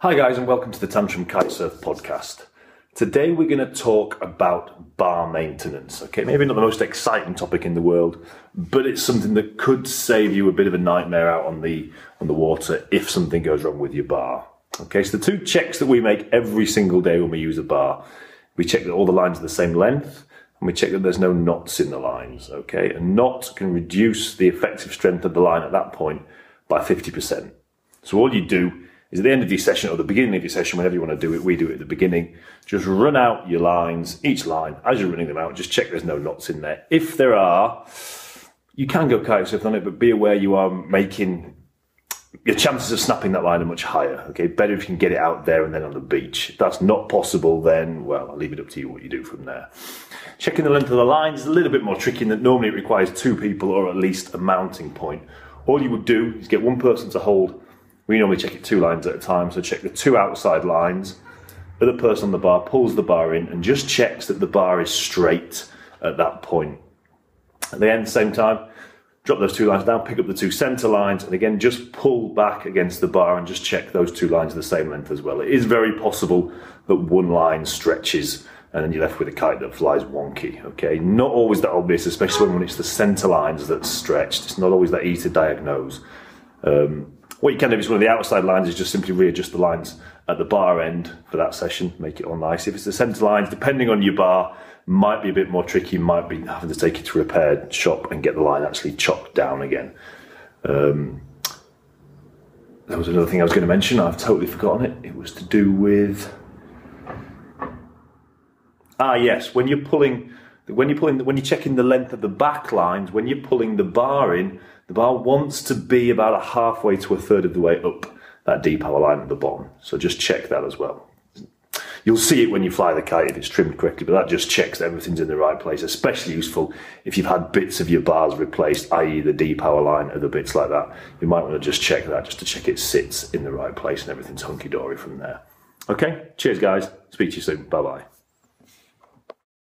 Hi guys, and welcome to the Tantrum Kitesurf podcast. Today we're going to talk about bar maintenance. Okay, maybe not the most exciting topic in the world, but it's something that could save you a bit of a nightmare out on the water if something goes wrong with your bar. Okay, so the two checks that we make every single day when we use a bar, we check that all the lines are the same length, and we check that there's no knots in the lines. Okay, a knot can reduce the effective strength of the line at that point by 50%. So all you do is at the end of your session or the beginning of your session, whenever you want to do it, we do it at the beginning, just run out your lines, each line, as you're running them out, just check there's no knots in there. If there are, you can go kitesurf on it, but be aware you are making, your chances of snapping that line are much higher, okay? Better if you can get it out there and then on the beach. If that's not possible, then, well, I'll leave it up to you what you do from there. Checking the length of the lines is a little bit more tricky in that normally it requires two people or at least a mounting point. All you would do is get one person to hold. We normally check it 2 lines at a time, so check the 2 outside lines. The other person on the bar pulls the bar in and just checks that the bar is straight at that point. At the end, same time, drop those 2 lines down, pick up the 2 center lines, and again, just pull back against the bar and just check those 2 lines are the same length as well. It is very possible that one line stretches and then you're left with a kite that flies wonky, okay? Not always that obvious, especially when it's the center lines that's stretched. It's not always that easy to diagnose. What you can do is one of the outside lines is just simply readjust the lines at the bar end for that session, make it all nice. If it's the centre lines, depending on your bar, might be a bit more tricky, might be having to take it to a repair shop and get the line actually chopped down again. There was another thing I was going to mention, I've totally forgotten it. It was to do with... yes, when you're checking the length of the back lines, when you're pulling the bar in, the bar wants to be about halfway to a third of the way up that D-power line at the bottom. So just check that as well. You'll see it when you fly the kite if it's trimmed correctly, but that just checks that everything's in the right place. Especially useful if you've had bits of your bars replaced, i.e. the D-power line, other bits like that. You might want to just check that, just to check it sits in the right place and everything's hunky-dory from there. Okay, cheers guys. Speak to you soon. Bye-bye.